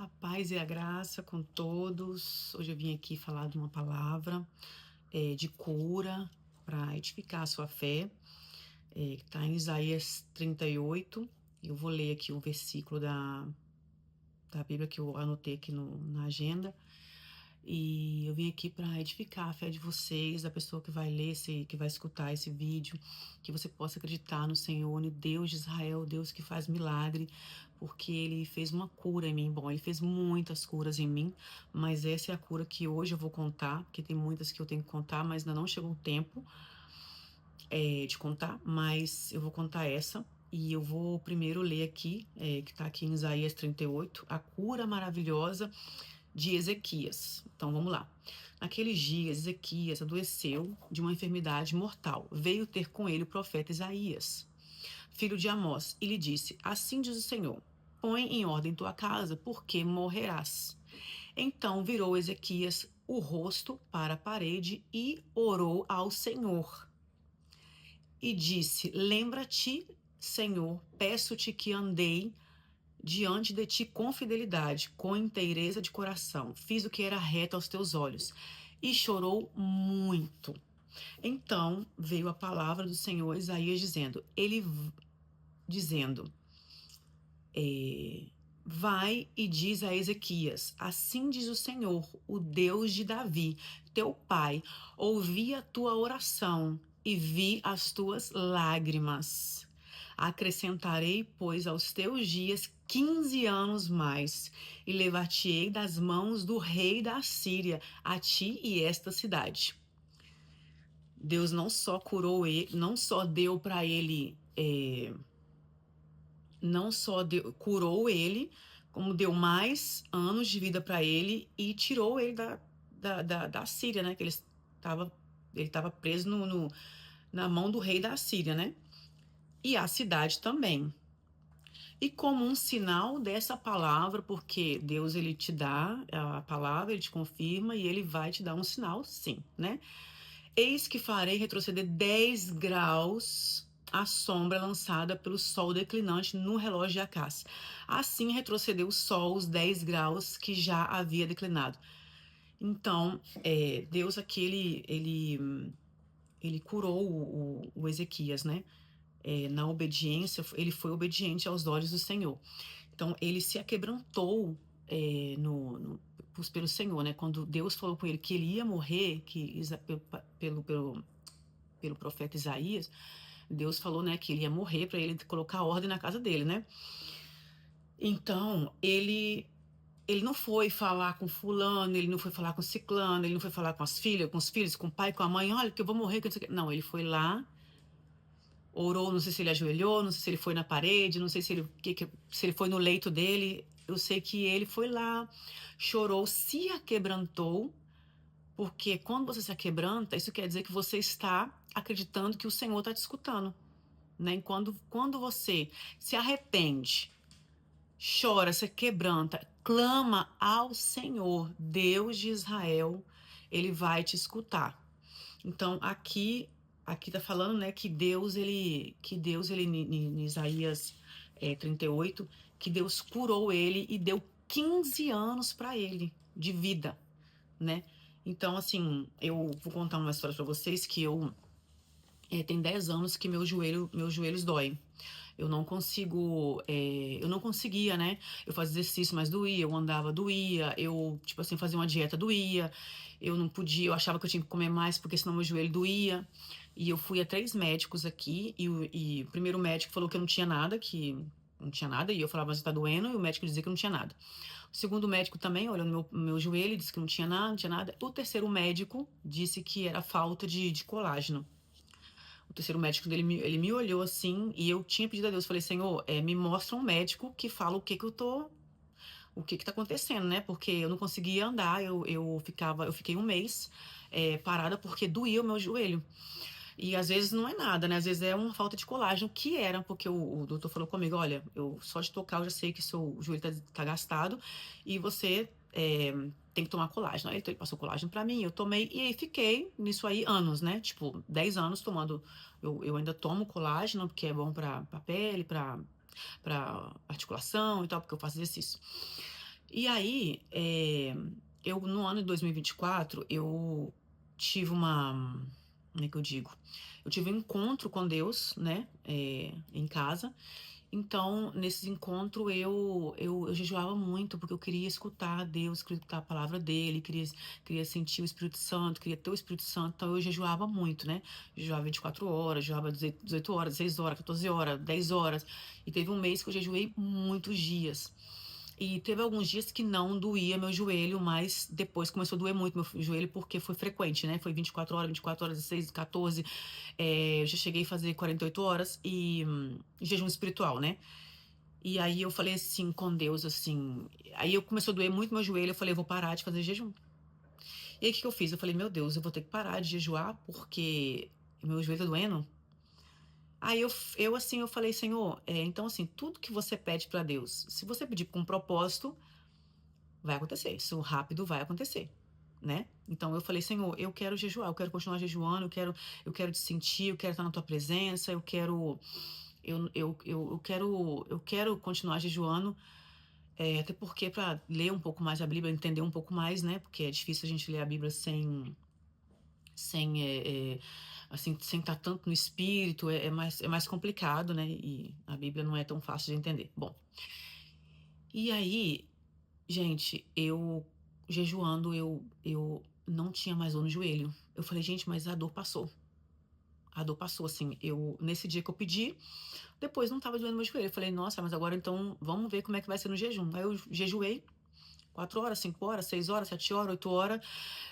A paz e a graça com todos. Hoje eu vim aqui falar de uma palavra de cura para edificar a sua fé. Que está em Isaías 38. Eu vou ler aqui um versículo da Bíblia que eu anotei aqui na agenda. E eu vim aqui para edificar a fé de vocês, da pessoa que vai ler, que vai escutar esse vídeo, que você possa acreditar no Senhor, no Deus de Israel, Deus que faz milagre, porque Ele fez uma cura em mim. Bom, Ele fez muitas curas em mim, mas essa é a cura que hoje eu vou contar, porque tem muitas que eu tenho que contar, mas ainda não chegou o tempo de contar, mas eu vou contar essa. E eu vou primeiro ler aqui, que está aqui em Isaías 38, a cura maravilhosa de Ezequias. Então vamos lá. Naqueles dias, Ezequias adoeceu de uma enfermidade mortal. Veio ter com ele o profeta Isaías, filho de Amós, e lhe disse: Assim diz o Senhor: Põe em ordem tua casa, porque morrerás. Então virou Ezequias o rosto para a parede e orou ao Senhor. E disse: Lembra-te, Senhor, peço-te que andei diante de ti com fidelidade, com inteireza de coração. Fiz o que era reto aos teus olhos. E chorou muito. Então veio a palavra do Senhor a Isaías dizendo, vai e diz a Ezequias: assim diz o Senhor, o Deus de Davi, teu pai, ouvi a tua oração e vi as tuas lágrimas. Acrescentarei, pois, aos teus dias 15 anos mais, e levar-te-ei das mãos do rei da Assíria, a ti e esta cidade. Deus não só curou ele, não só deu para ele, curou ele, como deu mais anos de vida para ele e tirou ele da Síria, né? Que ele estava preso na mão do rei da Síria, né? E a cidade também. E como um sinal dessa palavra, porque Deus ele te dá a palavra, ele te confirma e ele vai te dar um sinal, sim, né? Eis que farei retroceder 10 graus a sombra lançada pelo sol declinante no relógio de Acás. Assim retrocedeu o sol os 10 graus que já havia declinado. Então, Deus aqui, ele curou o Ezequias, né? Na obediência, ele foi obediente aos olhos do Senhor. Então, ele se aquebrantou pelo Senhor, né? Quando Deus falou com ele que ele ia morrer, pelo profeta Isaías, Deus falou, né, que ele ia morrer para ele colocar ordem na casa dele, né? Então, ele não foi falar com fulano, ele não foi falar com ciclano, ele não foi falar com as filhas, com os filhos, com o pai, com a mãe, olha, que eu vou morrer, que não sei o quê. Não, ele foi lá, orou, não sei se ele ajoelhou, não sei se ele foi na parede, não sei se se ele foi no leito dele. Eu sei que ele foi lá, chorou, se aquebrantou, porque quando você se aquebranta, isso quer dizer que você está acreditando que o Senhor está te escutando, né? E quando você se arrepende, chora, se quebranta, clama ao Senhor, Deus de Israel, ele vai te escutar. Então, aqui tá falando, né, que Deus, em Isaías 38, que Deus curou ele e deu 15 anos para ele de vida, né? Então, assim, eu vou contar uma história para vocês que tem 10 anos que meus joelhos doem. Eu não consigo, eu não conseguia, né? Eu fazia exercício, mas doía, eu andava, doía, eu, tipo assim, fazia uma dieta, doía, eu não podia, eu achava que eu tinha que comer mais, porque senão meu joelho doía. E eu fui a 3 médicos aqui, e o primeiro médico falou que eu não tinha nada, e eu falava, mas tá doendo, e o médico dizia que não tinha nada. O segundo médico também olhou no meu joelho, disse que não tinha nada, não tinha nada. O terceiro médico disse que era falta de colágeno. O terceiro médico dele, ele me olhou assim, e eu tinha pedido a Deus, falei, Senhor, me mostra um médico que fala o que tá acontecendo, né? Porque eu não conseguia andar, eu fiquei um mês parada porque doía o meu joelho. E às vezes não é nada, né? Às vezes é uma falta de colágeno, que era, porque o doutor falou comigo, olha, eu só de tocar eu já sei que seu joelho tá gastado e você tem que tomar colágeno. Aí então, ele passou colágeno pra mim, eu tomei e aí fiquei nisso aí anos, né? Tipo, 10 anos tomando. Eu ainda tomo colágeno, porque é bom pra pele, pra articulação e tal, porque eu faço exercício. E aí, eu no ano de 2024, eu tive uma, como é que eu digo? Eu tive um encontro com Deus, né, em casa. Então, nesse encontro, eu jejuava muito, porque eu queria escutar Deus, queria escutar a palavra dele, queria sentir o Espírito Santo, queria ter o Espírito Santo. Então, eu jejuava muito, né? Jejuava 24 horas, jejuava 18 horas, 6 horas, 14 horas, 10 horas. E teve um mês que eu jejuei muitos dias. E teve alguns dias que não doía meu joelho, mas depois começou a doer muito meu joelho, porque foi frequente, né? Foi 24 horas, 6, 14. Eu já cheguei a fazer 48 horas e jejum espiritual, né? E aí eu falei assim com Deus, assim. Aí eu começou a doer muito meu joelho, eu falei, eu vou parar de fazer jejum. E aí o que que eu fiz? Eu falei, meu Deus, eu vou ter que parar de jejuar porque meu joelho tá doendo. Aí eu assim, eu falei, Senhor, então assim, tudo que você pede pra Deus, se você pedir com um propósito, vai acontecer. Isso rápido vai acontecer, né? Então eu falei, Senhor, eu quero jejuar, eu quero continuar jejuando, eu quero te sentir, eu quero estar na tua presença, eu quero continuar jejuando, até porque para ler um pouco mais a Bíblia, entender um pouco mais, né? Porque é difícil a gente ler a Bíblia sem assim, sem estar tanto no espírito, é mais complicado, né? E a Bíblia não é tão fácil de entender. Bom, e aí, gente, eu jejuando, eu não tinha mais dor no joelho. Eu falei, gente, mas a dor passou. A dor passou, assim. Nesse dia que eu pedi, depois não tava doendo meu joelho. Eu falei, nossa, mas agora então vamos ver como é que vai ser no jejum. Aí eu jejuei 4 horas, 5 horas, 6 horas, 7 horas, 8 horas,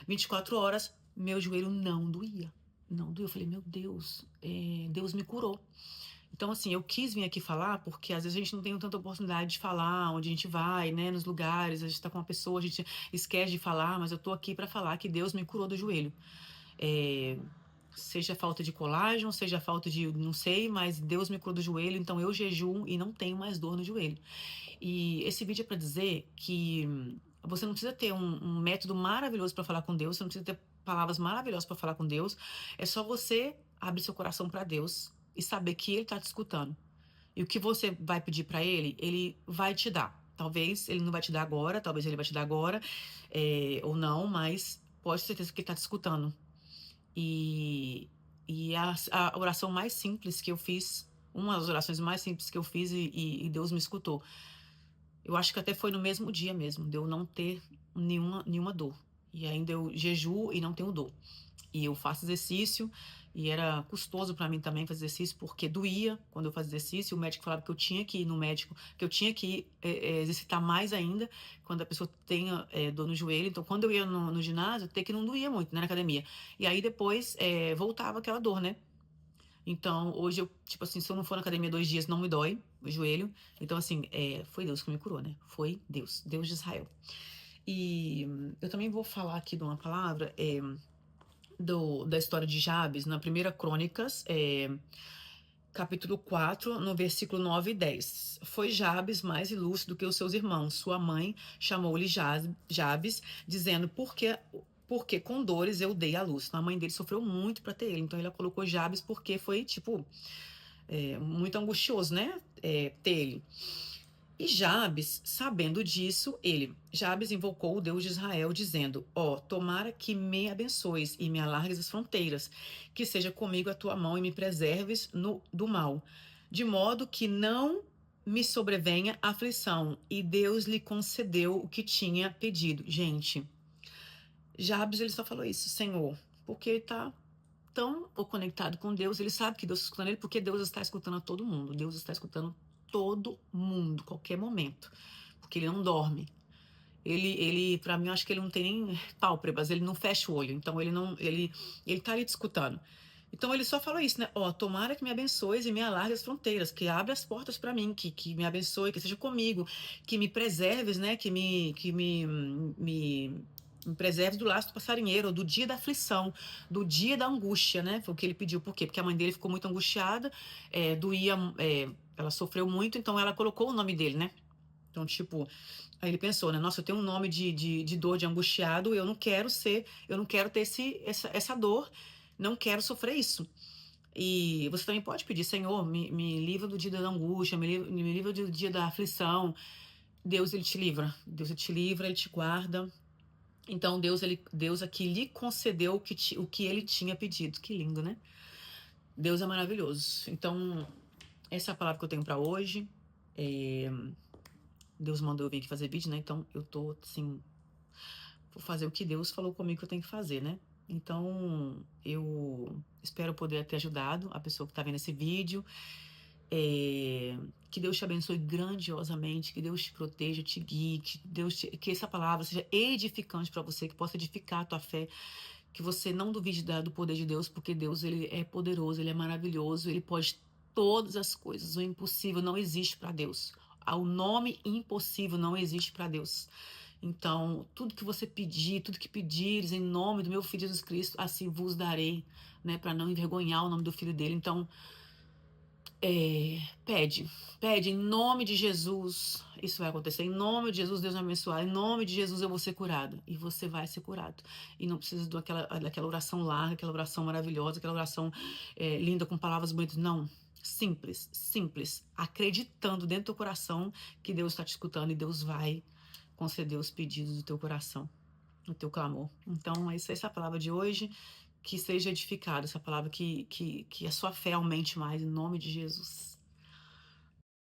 24 horas. Meu joelho não doía. Não doía. Eu falei, meu Deus, Deus me curou. Então, assim, eu quis vir aqui falar porque às vezes a gente não tem tanta oportunidade de falar onde a gente vai, né, nos lugares, a gente tá com uma pessoa, a gente esquece de falar, mas eu tô aqui pra falar que Deus me curou do joelho. É, seja falta de colágeno, seja falta de, não sei, mas Deus me curou do joelho, então eu jejuo e não tenho mais dor no joelho. E esse vídeo é pra dizer que você não precisa ter um método maravilhoso pra falar com Deus, você não precisa ter palavras maravilhosas pra falar com Deus, é só você abrir seu coração pra Deus e saber que Ele tá te escutando. E o que você vai pedir pra Ele, Ele vai te dar. Talvez Ele não vai te dar agora, talvez Ele vai te dar agora, ou não, mas pode ter certeza que Ele tá te escutando. E, e a oração mais simples que eu fiz, uma das orações mais simples que eu fiz e Deus me escutou. Eu acho que até foi no mesmo dia mesmo, de eu não ter nenhuma dor. E ainda eu jejuo e não tenho dor. E eu faço exercício, e era custoso para mim também fazer exercício, porque doía quando eu fazia exercício. O médico falava que eu tinha que ir no médico, que eu tinha que exercitar mais ainda quando a pessoa tem dor no joelho. Então, quando eu ia no ginásio, até que não doía muito, né, na academia. E aí depois voltava aquela dor, né? Então, hoje eu, tipo assim, se eu não for na academia 2 dias, não me dói o joelho. Então, assim, foi Deus que me curou, né? Foi Deus, Deus de Israel. E eu também vou falar aqui de uma palavra. Da história de Jabes, na primeira Crônicas, capítulo 4 no versículo 9 e 10. Foi Jabes mais ilustre do que os seus irmãos. Sua mãe chamou-lhe Jabes, dizendo, porque com dores eu dei à luz. Então, a mãe dele sofreu muito para ter ele. Então, ela colocou Jabes porque foi, tipo, muito angustioso, né? Ter ele. E Jabes, sabendo disso, Jabes invocou o Deus de Israel, dizendo: Ó, tomara que me abençoes e me alargues as fronteiras, que seja comigo a tua mão e me preserves do mal, de modo que não me sobrevenha aflição. E Deus lhe concedeu o que tinha pedido. Gente, Jabes, ele só falou isso, Senhor, porque ele tá tão conectado com Deus, ele sabe que Deus está escutando ele, porque Deus está escutando a todo mundo. Deus está escutando todo mundo, qualquer momento, porque ele não dorme. Ele, para mim, eu acho que ele não tem nem pálpebras, ele não fecha o olho, então ele tá ali te escutando. Então ele só falou isso, né? Ó, tomara que me abençoes e me alargue as fronteiras, que abra as portas para mim, que me abençoe, que seja comigo, que me preserves, né? Que me preserves do laço do passarinheiro, do dia da aflição, do dia da angústia, né? Foi o que ele pediu. Por quê? Porque a mãe dele ficou muito angustiada, doía, ela sofreu muito, então ela colocou o nome dele, né? Então, tipo, aí ele pensou, né? Nossa, eu tenho um nome de dor, de angustiado, eu não quero ter essa dor, não quero sofrer isso. E você também pode pedir, Senhor, me livra do dia da angústia, me livra do dia da aflição. Deus, ele te livra. Deus, ele te livra, ele te guarda. Então, Deus aqui lhe concedeu o que ele tinha pedido. Que lindo, né? Deus é maravilhoso. Então, essa é a palavra que eu tenho pra hoje. É, Deus mandou eu vir aqui fazer vídeo, né? Então, eu tô, assim, vou fazer o que Deus falou comigo que eu tenho que fazer, né? Então, eu espero poder ter ajudado a pessoa que tá vendo esse vídeo. Que Deus te abençoe grandiosamente, que Deus te proteja, te guie, que essa palavra seja edificante para você, que possa edificar a tua fé, que você não duvide do poder de Deus, porque Deus, ele é poderoso, ele é maravilhoso, ele pode todas as coisas. O impossível não existe para Deus. O nome impossível não existe para Deus. Então, tudo que você pedir, tudo que pedires em nome do meu filho Jesus Cristo, assim vos darei, né, para não envergonhar o nome do filho dele. Então, pede em nome de Jesus. Isso vai acontecer. Em nome de Jesus, Deus vai me abençoar. Em nome de Jesus, eu vou ser curado. E você vai ser curado. E não precisa daquela oração larga, aquela oração maravilhosa, aquela oração linda com palavras bonitas. Não. Simples, simples. Acreditando dentro do teu coração que Deus está te escutando e Deus vai conceder os pedidos do teu coração, do teu clamor. Então, essa é a palavra de hoje. Que seja edificado, essa palavra que a sua fé aumente mais, em nome de Jesus.